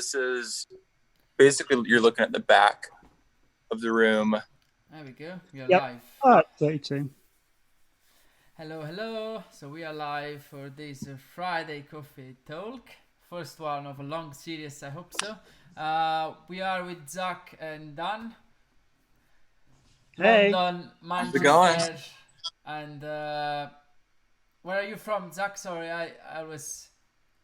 this is basically, you're looking at the back of the room. There we go. We are Yep. live. 32. Hello, hello. So we are live for this Friday coffee talk. First one of a long series, I hope so. We are with Zach and Dan. Hey. London, How's it going? Manchester, and where are you from, Zach? Sorry, I was.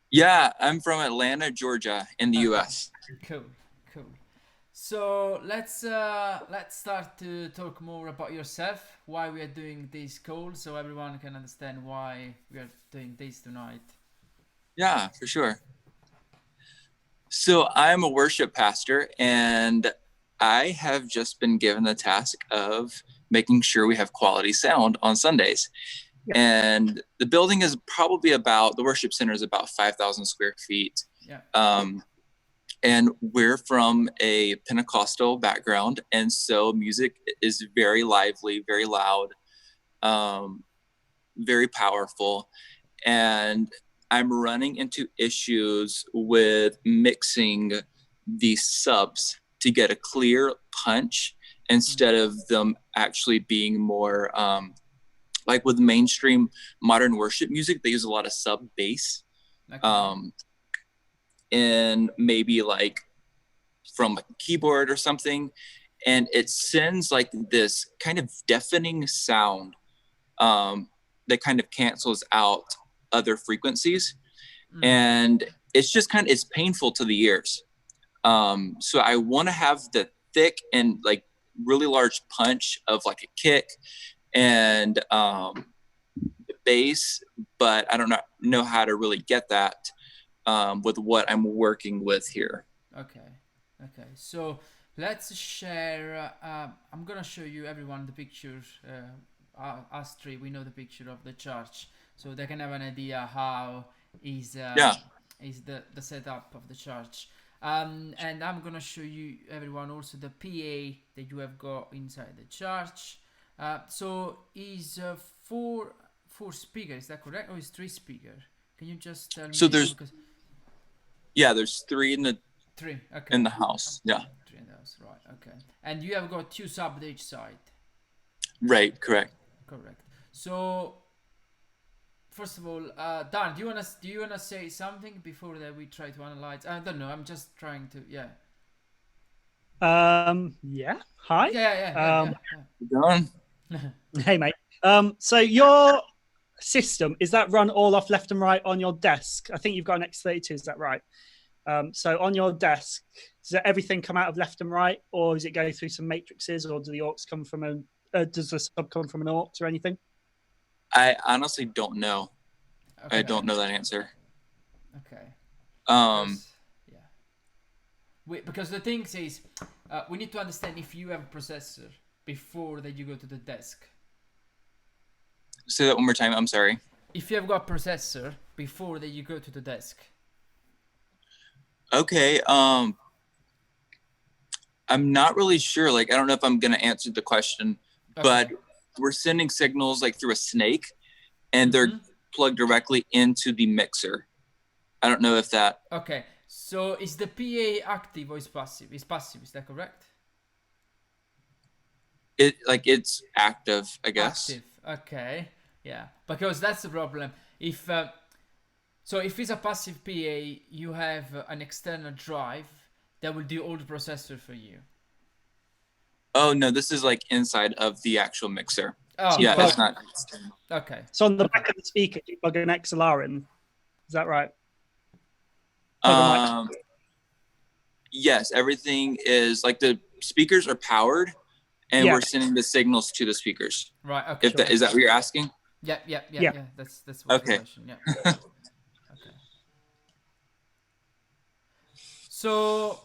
Yeah, I'm from Atlanta, Georgia, in the U.S. Cool. So let's start to talk more about yourself, why we are doing this call, so everyone can understand why we are doing this tonight. Yeah, for sure. So I'm a worship pastor, and I have just been given the task of making sure we have quality sound on Sundays. Yeah. And the building is probably the worship center is about 5,000 square feet. Yeah. And we're from a Pentecostal background, and so music is very lively, very loud, very powerful. And I'm running into issues with mixing these subs to get a clear punch instead of them actually being more like with mainstream modern worship music. They use a lot of sub bass. Okay. And maybe like from a keyboard or something, and it sends like this kind of deafening sound that kind of cancels out other frequencies. And it's painful to the ears. So I want to have the thick and like really large punch of like a kick and the bass, but I don't know how to really get that with what I'm working with here. Okay. So let's share. I'm gonna show you everyone the pictures. Us three, we know the picture of the church, so they can have an idea how is the setup of the church. And I'm gonna show you everyone also the PA that you have got inside the church. So is four speakers? Is that correct, or is 3 speakers? Can you just tell me? So there's three in the Okay. in the house. Yeah. 3 in the house, right? Okay. And you have got 2 subs each side. Right. Correct. So first of all, Dan, do you wanna say something before that we try to analyze? I don't know. I'm just trying to. Yeah. Yeah. Hi. Yeah. Done. Hey, mate. So your system, is that run all off left and right on your desk? I think you've got an X32, is that right? So on your desk, does everything come out of left and right, or does it go through some matrices, or do the aux come from does the sub come from an aux or anything? I honestly don't know. Okay. I don't know that answer. Okay. Yeah. Because the thing is, we need to understand if you have a processor before that you go to the desk. Say that one more time. I'm sorry. If you have got a processor before that you go to the desk. Okay. I'm not really sure. Like, I don't know if I'm gonna answer the question, but we're sending signals like through a snake, and they're plugged directly into the mixer. I don't know if that. Okay. So is the PA active or is passive? It's passive. Is that correct? It's active, I guess. Active. Okay. Yeah. Because that's the problem. If it's a passive PA, you have an external drive that will do all the processor for you. Oh no, this is like inside of the actual mixer. Oh, yeah, well, it's not. Okay. So on the back of the speaker, you plug an XLR in. Is that right? Yes, everything is like the speakers are powered, and we're sending the signals to the speakers. Right. Okay. Is that what you're asking? Yeah. That's what Okay. the question. Yeah. Okay. So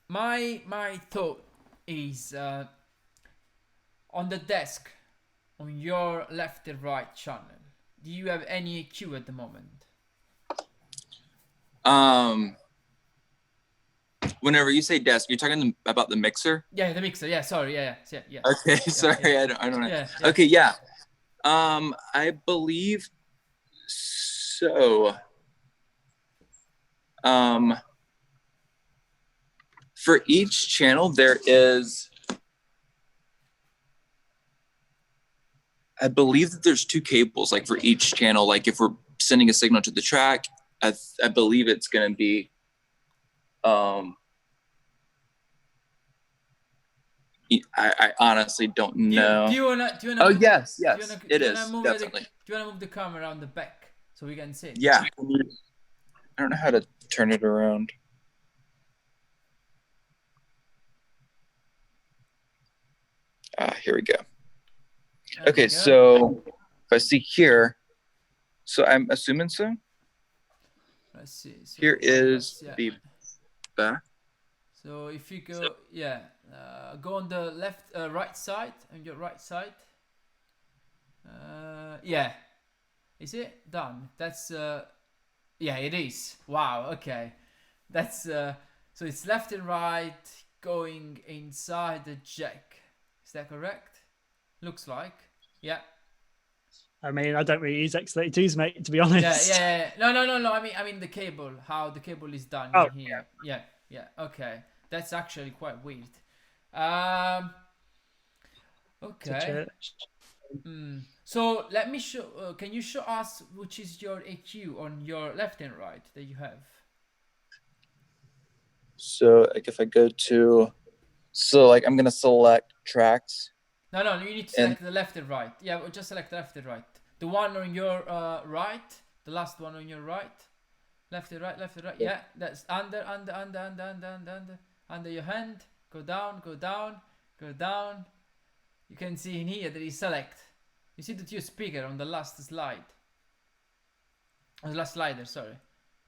my thought is on the desk, on your left and right channel, do you have any EQ at the moment? Whenever you say desk, you're talking about the mixer? Yeah, the mixer. Yeah, sorry. Yeah. Okay, sorry, yeah. I don't know. Yeah. Okay, yeah. I believe so. For each channel, there is, I believe that there's 2 cables, like for each channel. Like if we're sending a signal to the track, I believe it's going to be, I honestly don't know. Do you wanna Oh, move, yes, do you yes, wanna, it do you is, wanna move definitely. do you wanna move the camera around the back so we can see? Yeah. I don't know how to turn it around. Here we go. Okay, so if I see here, so I'm assuming so. Let's see. So Here is the back. So if you go, go on the left, right side, on your right side. Yeah, is it done? That's yeah, it is. Wow. Okay, that's so it's left and right going inside the jack. Is that correct? Looks like. Yeah. I mean, I don't really use X32s, mate, to be honest. Yeah. No. I mean the cable. How the cable is done in here. Yeah. Okay. That's actually quite weird. Okay. So let me show. Can you show us which is your EQ on your left and right that you have? So like if I go to, so like I'm gonna select tracks. No, you need to select the left and right. Yeah, just select the left and right. The one on your right, the last one on your right. Left and right. Yeah, that's under your hand. Go down. You can see in here that is select. You see the 2 speaker on the last slide. On the last slider, sorry.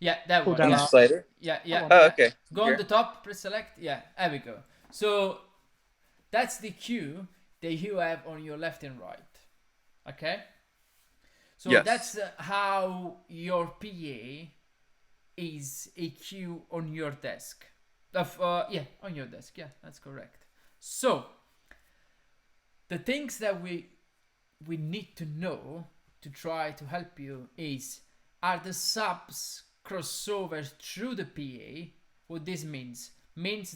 Yeah, that one. On the slider? Yeah. Oh, okay. Go on the top, press select. Yeah, there we go. So that's the cue that you have on your left and right. Okay? So that's how your PA is EQ on your desk. On your desk. Yeah, that's correct. So the things that we need to know to try to help you are the subs crossover through the PA. What this means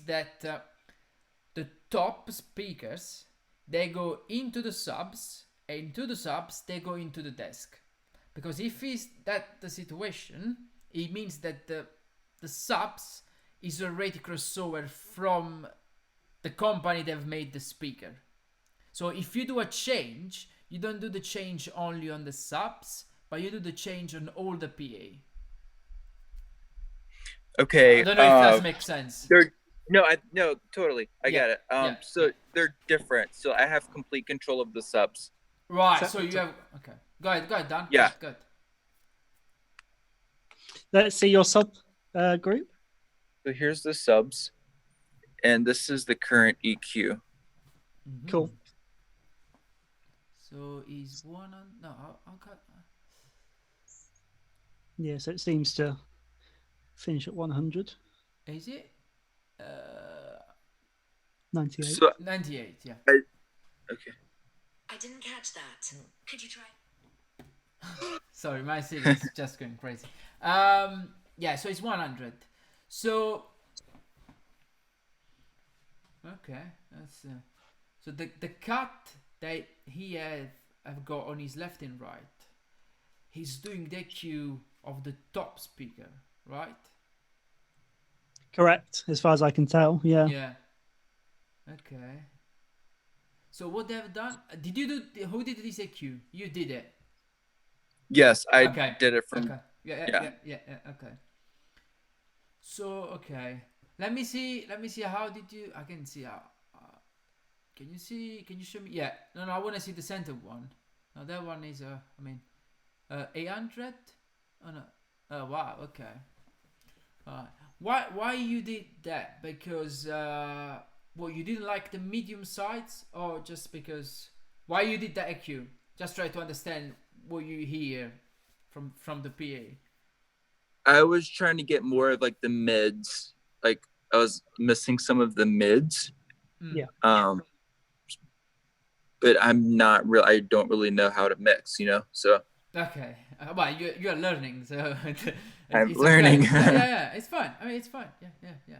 that the top speakers, they go into the subs, and into the subs they go into the desk. Because if is that the situation, it means that the subs is already crossover from the company that have made the speaker. So if you do a change, you don't do the change only on the subs, but you do the change on all the PA. Okay. I don't know if that makes sense. No, totally. I get it. So they're different. So I have complete control of the subs. Right. So you have. Okay. Go ahead, Dan. Yeah. Good. Let's see your sub group. So here's the subs, and this is the current EQ. Mm-hmm. Cool. So is one on? No, I'll cut. Yeah, so it seems to finish at 100. Is it? 98. So, 98, yeah. Okay. I didn't catch that. Could you try? Sorry, my CD is just going crazy. Yeah, so it's 100. So, okay, that's so the cut that he have got on his left and right, he's doing the EQ of the top speaker, right? Correct, as far as I can tell. Yeah. Okay. So what they have done? Did you do? Who did this EQ? You did it. Yes, I did it from. Okay. Yeah. Okay. So okay, let me see. How did you? I can see how. Can you see? Can you show me? Yeah. No. I want to see the center one. No, that one is 800. Oh no. Oh wow. Okay. Why you did that? Because you didn't like the medium sides, or just because? Why you did that EQ? Just try to understand what you hear from the PA. I was trying to get more of like the mids. Like I was missing some of the mids. Yeah. But I'm not real. I don't really know how to mix, So. Okay. Well, you're learning, so I'm it's learning. Okay. Yeah. It's fun. I mean, it's fun. Yeah.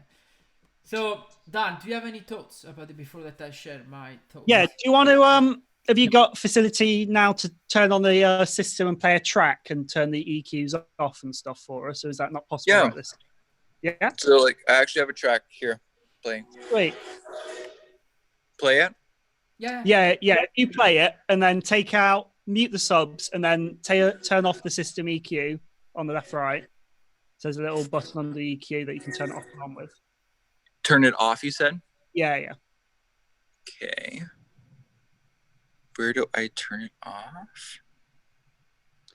So, Dan, do you have any thoughts about it before that I share my thoughts? Yeah. Do you want to have you got facility now to turn on the system and play a track and turn the EQs off and stuff for us, or is that not possible Yeah. right this? Yeah. So like I actually have a track here playing. Wait. Play it? Yeah. If you play it and then mute the subs and then turn off the system EQ on the left right. So there's a little button on the EQ that you can turn it off and on with. Turn it off, you said? Yeah. Okay. Where do I turn it off?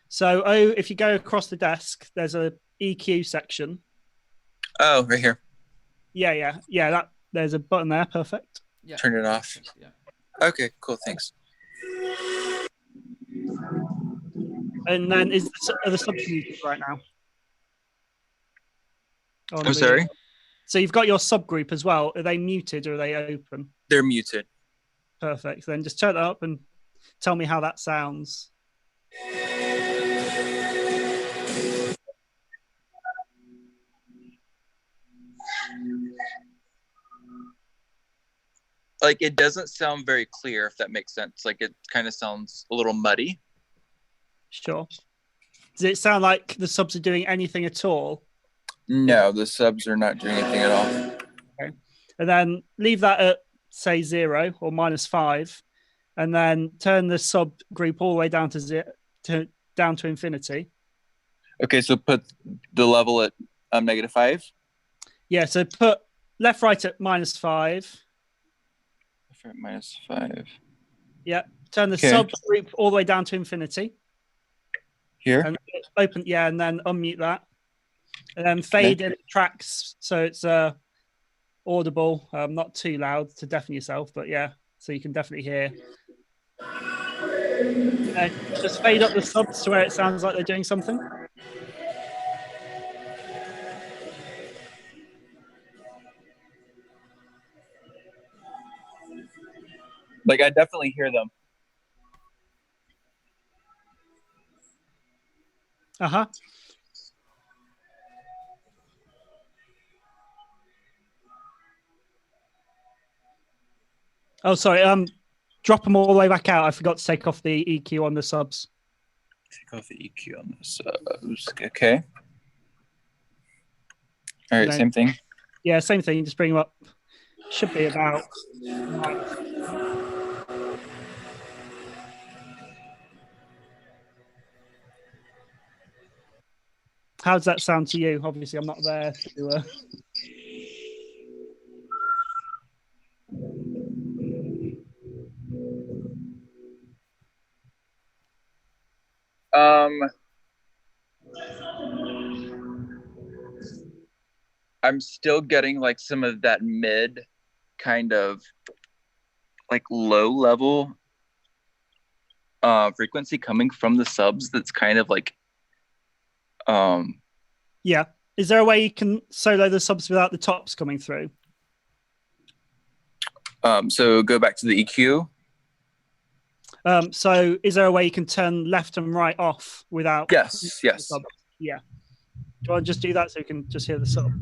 So, if you go across the desk, there's a EQ section. Oh, right here. Yeah. There's a button there. Perfect. Yeah. Turn it off. Yeah. Okay, cool. Thanks. And then are the subs muted right now? I'm sorry? So you've got your subgroup as well. Are they muted or are they open? They're muted. Perfect. Then just turn it up and tell me how that sounds. Like it doesn't sound very clear, if that makes sense. Like it kind of sounds a little muddy. Sure. Does it sound like the subs are doing anything at all? No, the subs are not doing anything at all. Okay. And then leave that at, say, 0 or -5, and then turn the subgroup all the way down down to infinity. Okay, so put the level at -5. Yeah, so put left, right at -5. -5. Yeah, turn the Okay. subgroup all the way down to infinity. Here? And open, and then unmute that. And then fade in tracks so it's audible, not too loud to deafen yourself, but yeah, so you can definitely hear. Just fade up the subs to where it sounds like they're doing something. Like I definitely hear them. Uh-huh. Oh, sorry. Drop them all the way back out. I forgot to take off the EQ on the subs. Take off the EQ on the subs. Okay. All right, same thing. Yeah, same thing. Just bring them up. Should be about. How does that sound to you? Obviously, I'm not there to. I'm still getting like some of that mid kind of like low level frequency coming from the subs that's kind of like Yeah. Is there a way you can solo the subs without the tops coming through? So go back to the EQ. So is there a way you can turn left and right off without? Yes. Yeah. Do you want to just do that so you can just hear the subs?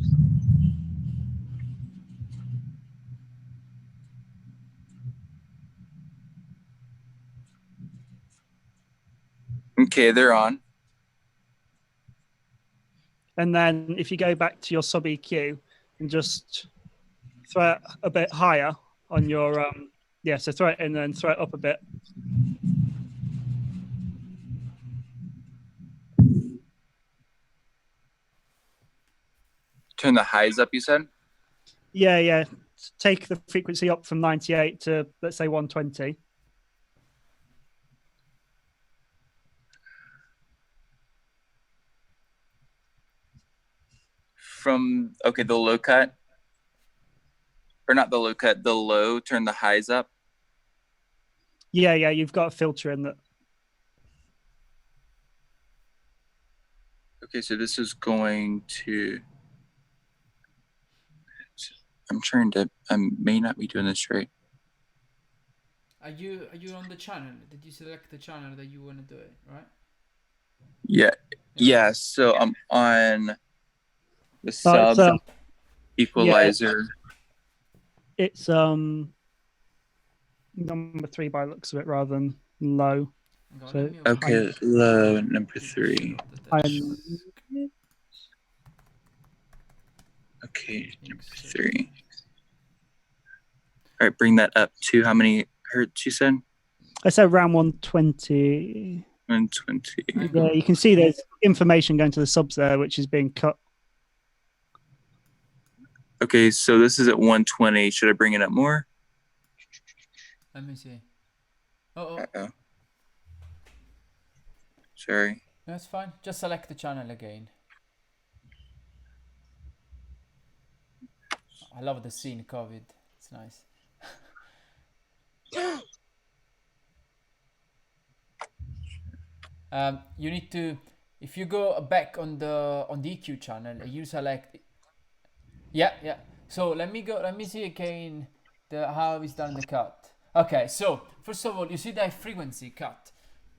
Okay, they're on. And then if you go back to your sub EQ and just throw it a bit higher on your so throw it in and throw it up a bit. Turn the highs up, you said? Yeah. Take the frequency up from 98 to, let's say, 120. From, okay, the low cut. Or not the low cut, the low, turn the highs up. Yeah, you've got a filter in that. Okay, so this is going to... I may not be doing this right. Are you on the channel? Did you select the channel that you want to do it, right? Yeah. Yeah. So I'm on the Oh, sub it's equalizer. it's number 3 by the looks of it rather than low. Hang on, So, let me open Okay, the low number picture 3. of the desk. Okay, Think number so. 3. All right, bring that up to how many hertz you said? I said around 120. 120. Yeah, you can see there's information going to the subs there, which is being cut. Okay, so this is at 120. Should I bring it up more? Let me see. Oh, Uh-oh. Sorry. that's fine. Just select the channel again. I love the scene COVID. It's nice. You need to, if you go back on the EQ channel, you select. Yeah. So let me go. Let me see again how it's done the cut. Okay. So first of all, you see that frequency cut.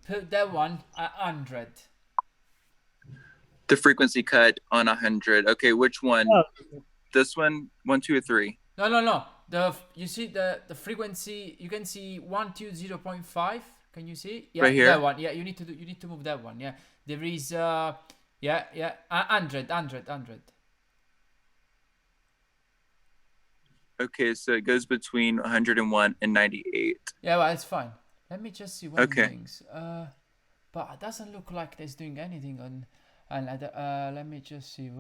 Put that one at 100. The frequency cut on 100. Okay, which one? Oh. This one? 1, 2, or 3? No. You see the frequency. You can see 120.5. Can you see? Yeah, Right here? that one. Yeah, you need to move that one. Yeah, there is 100. Okay, so it goes between 101 and 98. Yeah, well, it's fine. Let me just see one Okay. things. But it doesn't look like there's doing anything on. And let me just see.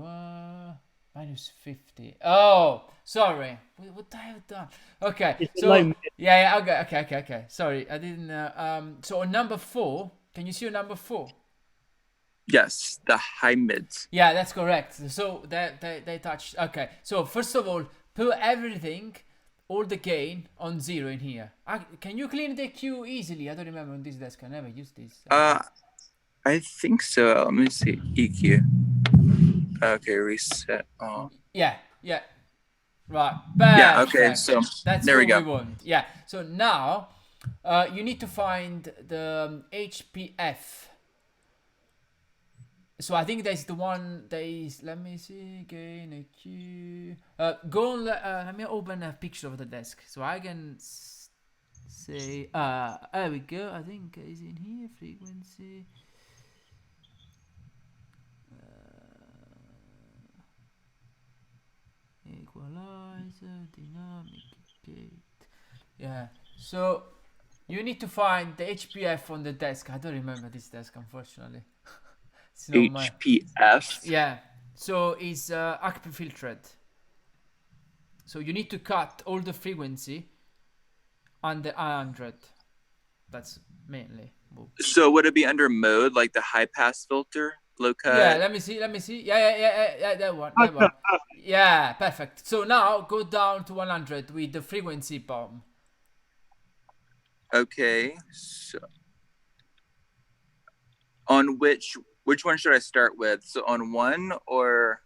Minus 50. Oh, sorry. What I have done? Okay. It's So low. yeah. Okay. Sorry, I didn't. So on number 4, can you see on number 4? Yes, the high mids. Yeah, that's correct. So they touched. Okay. So first of all, put everything, all the gain on 0 in here. Can you clean the queue easily? I don't remember on this desk. I never used this. I think so. Let me see. EQ. Okay, reset. Oh. Yeah. Right. Yeah, Perfect. okay, so That's there we what go. we want. Yeah. So now you need to find the HPF. So I think there's the one that is, let me see, gain a Q. Go on, let me open a picture of the desk so I can say, there we go. I think it's in here, frequency. Equalizer, dynamic gate. Yeah, so you need to find the HPF on the desk. I don't remember this desk, unfortunately. It's not my... HPF. Yeah, so it's active filtered. So you need to cut all the frequency under 100. That's mainly. So would it be under mode, like the high pass filter, low cut? Yeah, let me see. Yeah, that one. Yeah, perfect. So now go down to 100 with the frequency bomb. Okay, so on which one should I start with? So on 1 or?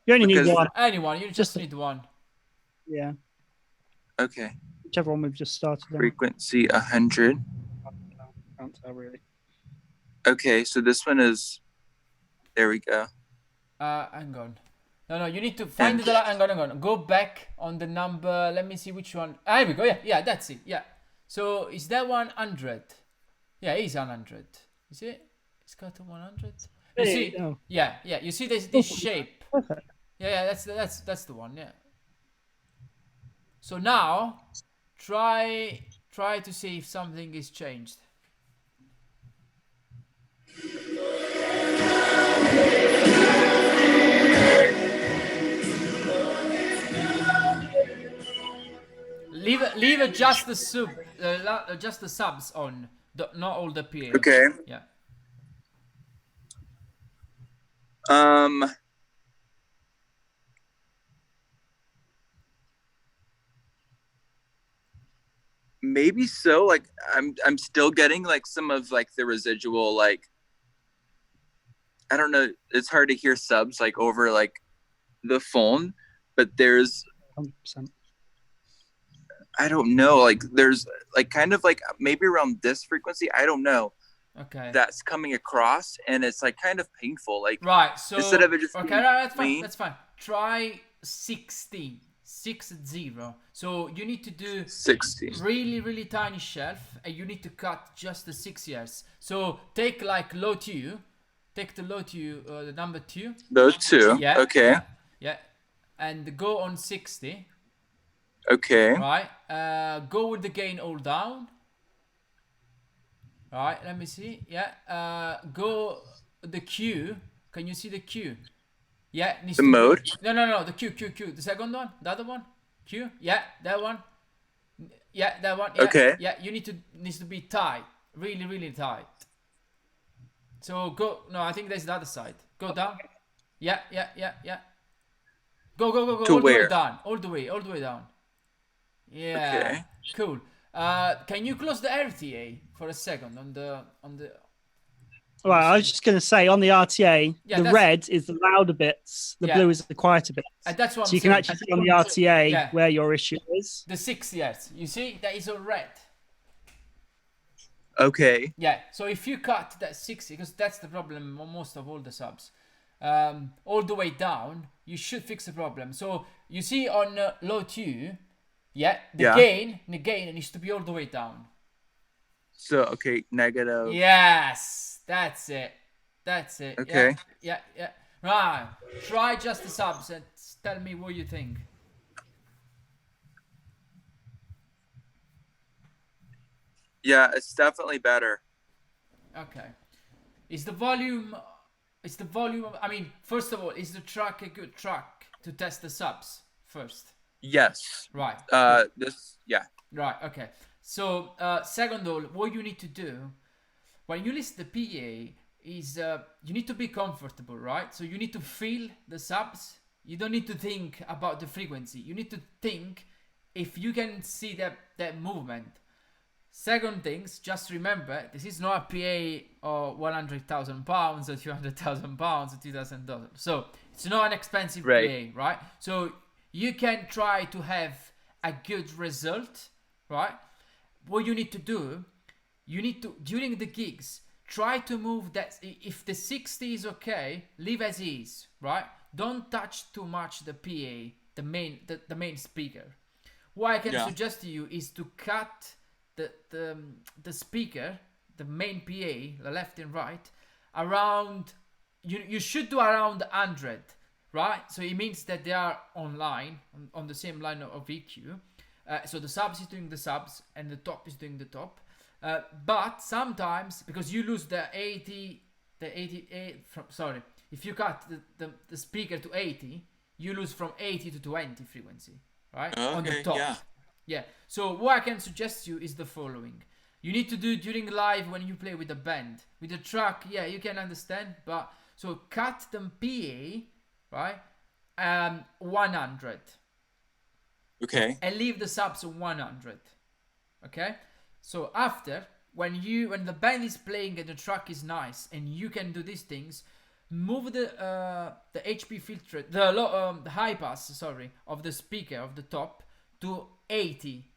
You only need Because- one. Anyone, you just need one. Yeah, Okay, whichever one we've just started on. frequency 100. Can't tell really. Okay, so this one is, there we go. Hang on. No, you need to find the... Hang on. Go back on the number. Let me see which one. Here we go. Yeah, that's it. Yeah. So is that 100? Yeah, it's 100. Is it? It's got a 100. You see? Oh. Yeah. You see this shape? Perfect. Yeah. That's the one. Yeah. So now try to see if something is changed. Leave just the subs on, not all the PA. Okay. Yeah. Maybe so. Like I'm still getting like some of like the residual, like, I don't know. It's hard to hear subs like over like the phone, but there's 100%. I don't know. Like there's like kind of like maybe around this frequency. I don't know. Okay. that's coming across, and it's like kind of painful. Like Right. So instead of it just okay, being that's fine. clean, That's fine. Try 60. 60. So you need to do 60. really tiny shelf, and you need to cut just the 6 years. So take like low 2. Take the low 2, the number 2. Those two. Yeah. Okay. Yeah. And go on 60. Okay. Right. Go with the gain all down. Right. Let me see. Yeah. Go the Q. Can you see the Q? Yeah. Needs The to mode? Be, no. The Q. The second one. The other one. Q. Yeah. That one. Yeah. That one. Yeah. Okay. Yeah. You needs to be tight. Really tight. So go. No, I think there's the other side. Go down. Yeah. Go. To All the way where? down. All the way down. Yeah. Okay. Cool. Can you close the RTA for a second on the? Right, I was just going to say on the RTA, Yeah, the that's- red is the louder bits, the Yeah. blue is the quieter bits. And that's what So I'm you can saying. actually see on the RTA Yeah. where your issue is. The 6 years. You see that is all red. Okay. Yeah. So if you cut that 60, because that's the problem on most of all the subs, all the way down, you should fix the problem. So you see on low 2, the Yeah. gain needs to be all the way down. So okay, negative. Yes, that's it. Okay. Yeah. Right. Try just the subs and tell me what you think. Yeah, it's definitely better. Okay. Is the volume? I mean, first of all, is the track a good track to test the subs first? Yes. Right. Yeah. Right. Okay. So, second of all, what you need to do when you list the PA is you need to be comfortable, right? So you need to feel the subs. You don't need to think about the frequency. You need to think if you can see that movement. Second things, just remember, this is not a PA of 100,000 pounds or 200,000 pounds or $2,000. So it's not an expensive Right. PA, right? So you can try to have a good result, right? What you need to do, you need to, during the gigs, try to move that. If the 60 is okay, leave as is, right? Don't touch too much the PA, the main speaker. What I can suggest to you is to cut the speaker, the main PA, the left and right, around. You should do around 100, right? So it means that they are online on the same line of EQ. So the subs is doing the subs and the top is doing the top. But sometimes, because you lose the 80, if you cut the speaker to 80, you lose from 80 to 20 frequency, right? Okay, On the top. Yeah. So what I can suggest you is the following. You need to do during live when you play with a band. With the track, yeah, you can understand, but so cut the PA, right? 100. Okay. And leave the subs 100. Okay? So after, when the band is playing and the track is nice and you can do these things, move the HP filter, the high pass, of the speaker of the top to 80.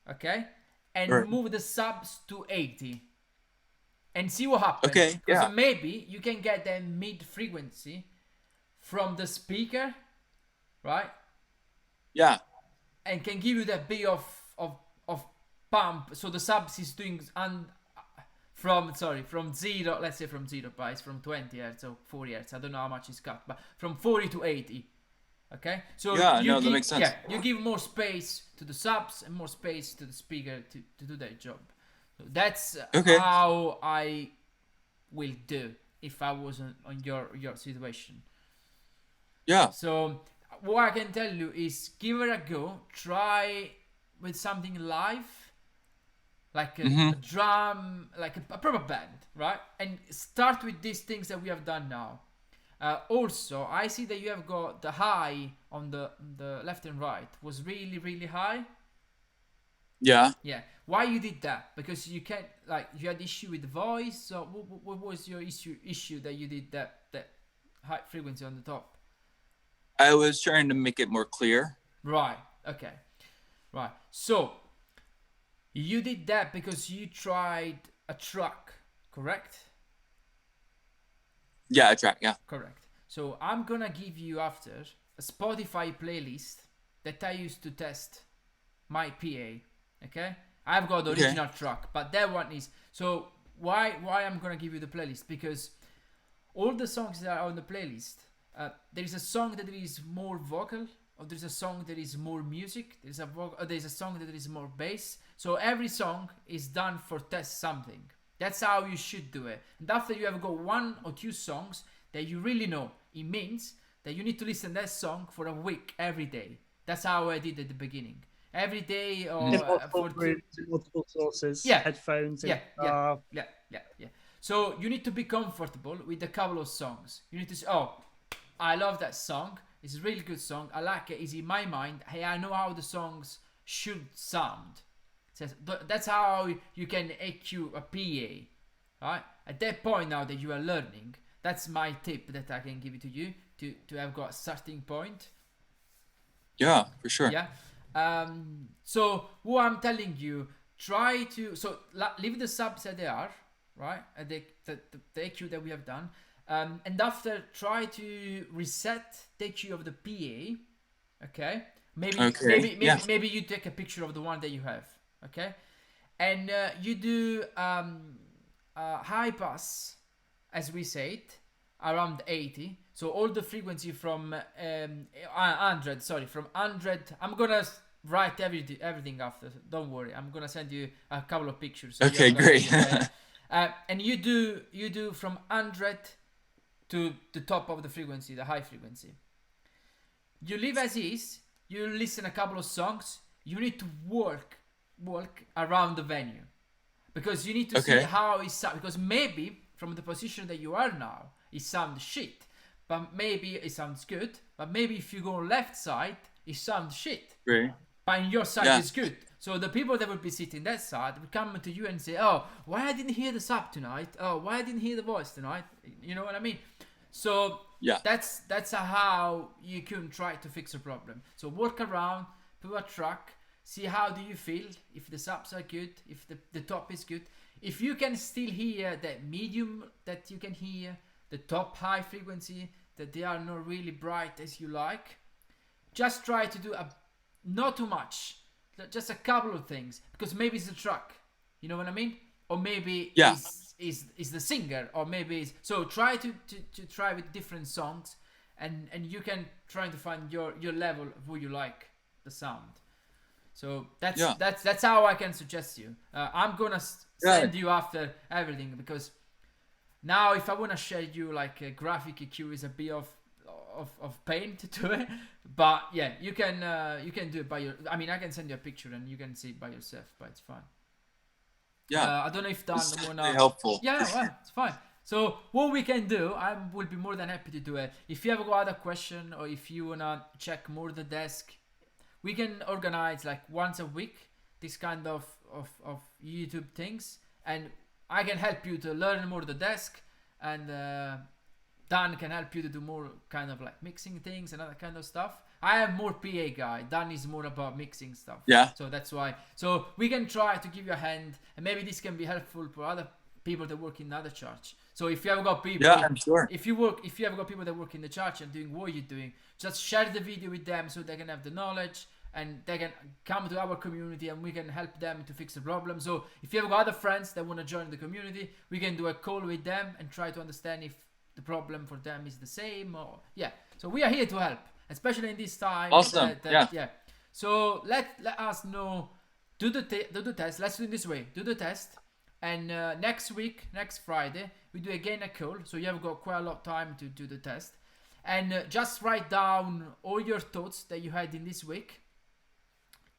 Okay? And Right. move the subs to 80. And see what happens. Okay, Because yeah. maybe you can get a mid frequency from the speaker, right? Yeah. And can give you that bit of pump. So the subs is doing from 0, let's say from 0 bytes, from 20 hertz or 40 hertz. I don't know how much is cut, but from 40 to 80. Okay, so Yeah, that makes sense. Yeah, you give more space to the subs and more space to the speaker to do their job. So that's Okay. how I will do if I was on your situation. Yeah. So what I can tell you is give it a go. Try with something live, like a drum, like a proper band, right? And start with these things that we have done now. Also, I see that you have got the high on the left and right was really high. Yeah. Yeah. Why you did that? Because you can't, like, you had issue with the voice. So what was your issue that you did that high frequency on the top? I was trying to make it more clear. Right. Okay. Right. So you did that because you tried a track correct? Yeah, a track. Yeah. Correct. So I'm gonna give you after a Spotify playlist that I used to test my PA. Okay, I've got the Okay. original track, but that one is so. Why I'm gonna give you the playlist? Because all the songs that are on the playlist, there is a song that is more vocal, or there's a song that is more music. There's a song that is more bass. So every song is done for test something. That's how you should do it. And after you have got 1 or 2 songs that you really know, it means that you need to listen to that song for a week every day. That's how I did at the beginning. Every day or In multiple for rooms, in multiple sources, Yeah. headphones. yeah. So you need to be comfortable with a couple of songs. You need to say, oh, I love that song. It's a really good song. I like it. It's in my mind. Hey, I know how the songs should sound. That's how you can EQ a PA. Right? At that point now that you are learning, that's my tip that I can give it to you to have got a starting point. Yeah, for sure. Yeah. So what I'm telling you, try to leave the subs as they are, right? The EQ that we have done, and after try to reset the EQ of the PA. Okay. Maybe you take a picture of the one that you have. Okay, and you do high pass, as we said, around 80. So all the frequency from 100. Sorry, from 100. I'm gonna write everything after. Don't worry. I'm gonna send you a couple of pictures. So Okay, great. And you do from 100 to the top of the frequency, the high frequency. You leave as is. You listen a couple of songs. You need to walk around the venue, because you need to see how it sounds. Because maybe from the position that you are now, it sounds shit, but maybe it sounds good. But maybe if you go left side, it sounds shit. Right. But in your side is good. So the people that will be sitting that side will come to you and say, "Oh, why I didn't hear the sub tonight? Oh, why I didn't hear the voice tonight?" You know what I mean? So that's how you can try to fix a problem. So walk around, put a track. See how do you feel, if the subs are good, if the top is good. If you can still hear that medium that you can hear, the top high frequency, that they are not really bright as you like, just try to do not too much, just a couple of things, because maybe it's the track, you know what I mean? Or maybe is the singer, or maybe it's, so try to try with different songs, and you can try to find your level of who you like the sound. So that's how I can suggest you. I'm gonna send you after everything, because now if I wanna share you like a graphic EQ is a bit of pain to do it, but yeah, you can do it by your. I mean, I can send you a picture and you can see it by yourself, but it's fine. Yeah, I don't know if Dan wanna. Helpful. Yeah, well, it's fine. So what we can do, I will be more than happy to do it. If you have got other question, or if you wanna check more the desk, we can organize like once a week this kind of YouTube things, and I can help you to learn more the desk, and Dan can help you to do more kind of like mixing things and other kind of stuff. I am more PA guy. Dan is more about mixing stuff. Yeah. So that's why. So we can try to give you a hand, and maybe this can be helpful for other people that work in another church. So if you have got people, I'm sure. If you have got people that work in the church and doing what you're doing, just share the video with them so they can have the knowledge, and they can come to our community, and we can help them to fix the problem. So if you have got other friends that want to join the community, we can do a call with them and try to understand if the problem for them is the same, or So we are here to help, especially in this time. Awesome. So let us know. Do the test. Let's do it this way. Do the test, and next week, next Friday, we do again a call. So you have got quite a lot of time to do the test, and just write down all your thoughts that you had in this week.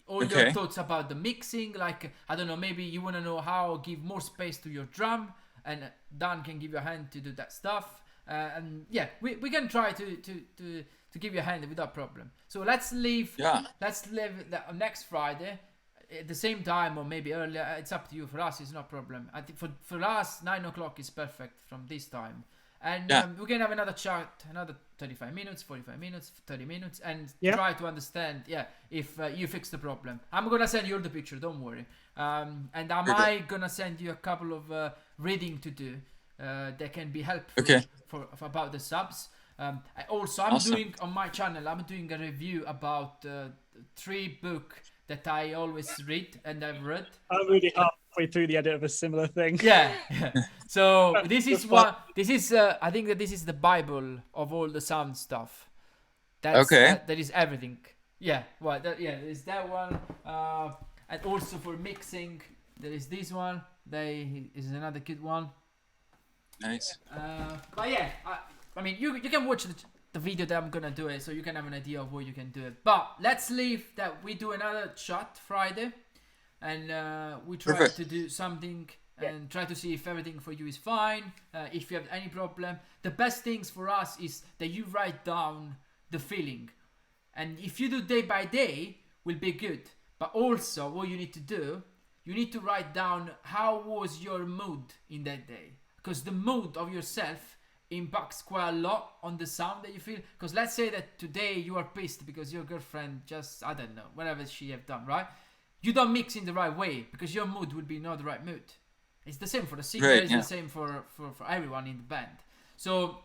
All your thoughts about the mixing, like, I don't know, maybe you want to know how give more space to your drum, and Dan can give you a hand to do that stuff. And we can try to give you a hand without problem. So let's leave next Friday at the same time, or maybe earlier. It's up to you. For us, it's no problem. I think for us, 9 o'clock is perfect from this time. And we can have another chat, another 35 minutes, 45 minutes, 30 minutes, and try to understand, if you fix the problem. I'm going to send you all the picture, don't worry. And I might going to send you a couple of reading to do that can be helpful for about the subs. I'm Awesome. doing on my channel, I'm doing a review about 3 books that I always read and I've read. I'm really halfway through the edit of a similar thing. Yeah. So this is what this is. I think that this is the Bible of all the sound stuff. That is everything. Yeah. Well, there's that one. And also for mixing, there is this one. There is another good one. Nice. But yeah, I mean, you can watch the video that I'm gonna do it, so you can have an idea of where you can do it. But let's leave that we do another chat Friday, and we try to do something and try to see if everything for you is fine. If you have any problem, the best things for us is that you write down the feeling, and if you do day by day, will be good. But also, what you need to do, you need to write down how was your mood in that day, because the mood of yourself impacts quite a lot on the sound that you feel. Because let's say that today you are pissed because your girlfriend just, I don't know, whatever she have done, right? You don't mix in the right way because your mood will be not the right mood. It's the same for the singer, it's the same for everyone in the band. So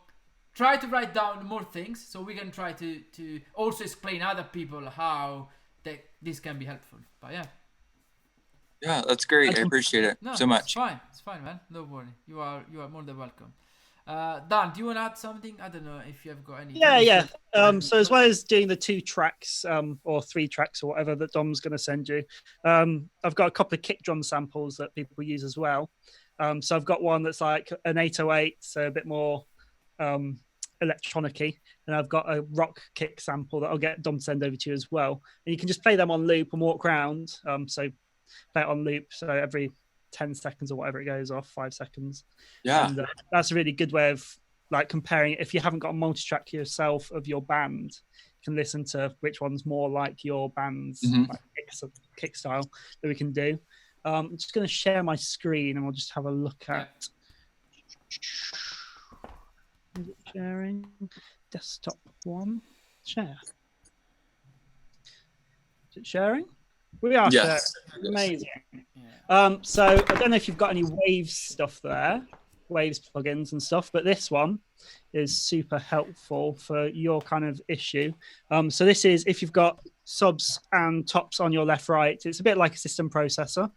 try to write down more things so we can try to also explain other people how this can be helpful. But yeah, that's great. I appreciate it so much. It's fine, man. Don't worry. You are more than welcome. Dan, do you want to add something? I don't know if you have got any. Yeah. So as well as doing the 2 tracks or 3 tracks or whatever that Dom's going to send you, I've got a couple of kick drum samples that people use as well. So I've got one that's like an 808, so a bit more electronic-y, and I've got a rock kick sample that I'll get Dom to send over to you as well. And you can just play them on loop and walk around. So play it on loop, so every 10 seconds or whatever it goes off, 5 seconds. And that's a really good way of like comparing it. If you haven't got a multi-track yourself of your band, you can listen to which one's more like your band's like kick style that we can do. I'm just going to share my screen and we'll just have a look at sharing desktop 1. Share. Is it sharing? We are sharing. Amazing. So I don't know if you've got any Waves stuff there, Waves plugins and stuff, but this one is super helpful for your kind of issue. So this is if you've got subs and tops on your left, right. It's a bit like a system processor.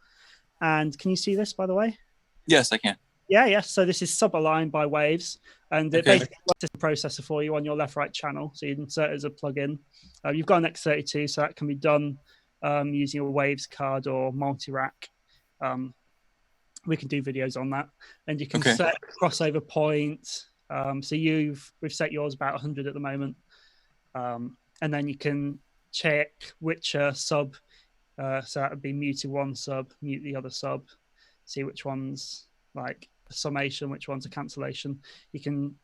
And can you see this, by the way? Yes, I can. Yeah. So this is sub-aligned by Waves, and it basically works as a processor for you on your left, right channel. So you insert it as a plugin. You've got an X32, so that can be done using a Waves card or multi-rack. We can do videos on that, and you can set crossover points. So we've set yours about 100 at the moment, and then you can check which sub. So that would be muted one sub, mute the other sub, see which one's like a summation, which one's a cancellation. You can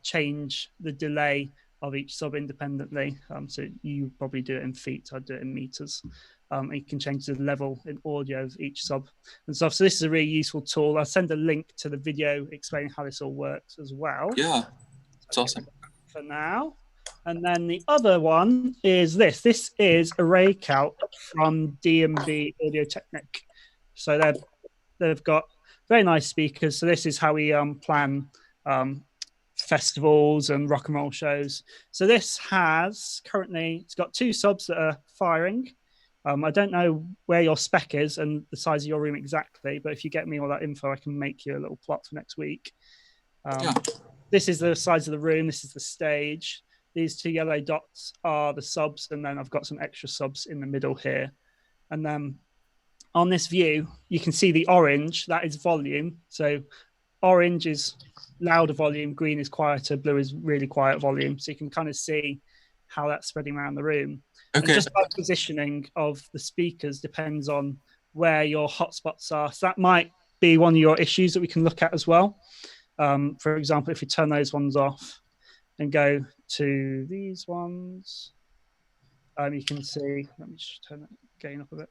change the delay of each sub independently. So you probably do it in feet, I'd do it in meters. You can change the level in audio of each sub and stuff. So this is a really useful tool. I'll send a link to the video explaining how this all works as well. Yeah, it's awesome. For now. And then the other one is this. This is a 𝐦𝐤𝐞 from D&B Audio Technique. So they've got very nice speakers. So this is how we plan festivals and rock and roll shows. So this has currently, it's got 2 subs that are firing. I don't know where your spec is and the size of your room exactly, but if you get me all that info, I can make you a little plot for next week. This is the size of the room. This is the stage. These 2 yellow dots are the subs, and then I've got some extra subs in the middle here. And then on this view, you can see the orange, that is volume. So orange is louder volume, green is quieter, blue is really quiet volume. So you can kind of see how that's spreading around the room. And just by positioning of the speakers depends on where your hotspots are. So that might be one of your issues that we can look at as well. For example, if we turn those ones off and go to these ones, you can see, let me just turn that gain up a bit.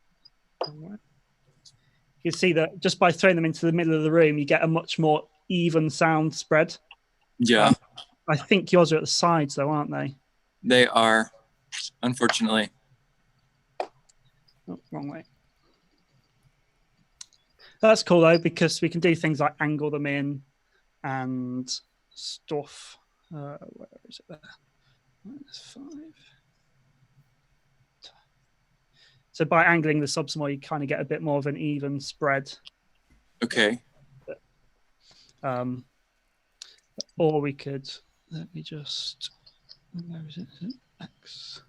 You can see that just by throwing them into the middle of the room, you get a much more even sound spread. Yeah. I think yours are at the sides though, aren't they? They are, unfortunately. Oh, wrong way. That's cool though, because we can do things like angle them in and stuff. Where is it there? -5. So by angling the subs more, you kind of get a bit more of an even spread. Okay. Or we could, let me just, where is it? Is it X3?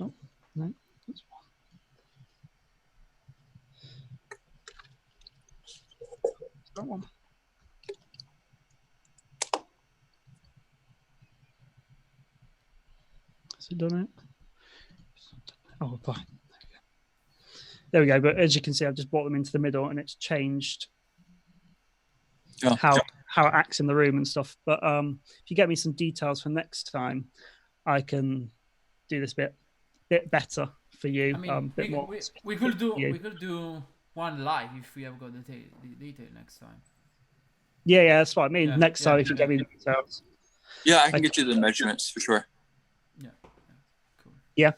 Oh, no, that's 1. That one. Has it done it? Oh, fine. There we go. But as you can see, I've just brought them into the middle and it's changed how it acts in the room and stuff. But if you get me some details for next time, I can do this bit better for you. I mean, bit more we could do one live if we have got the detail next time. Yeah, that's what I mean. Next time, if you get me the details. Yeah, I can get you the measurements for sure. Yeah. Cool. Yeah.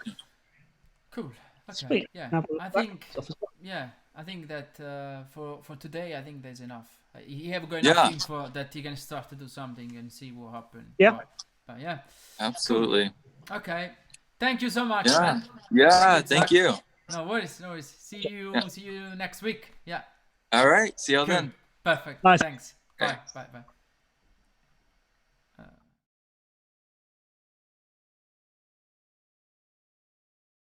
Cool. Okay. Sweet. Yeah. I think that for today, I think there's enough. He have got enough info that he can start to do something and see what happens. Yeah. But yeah. Absolutely. Cool. Okay. Thank you so much, Yeah. man. Yeah. Thank you. No worries. See you next week. Yeah. All right. See you all then. Perfect. Nice. Thanks. Bye. Bye.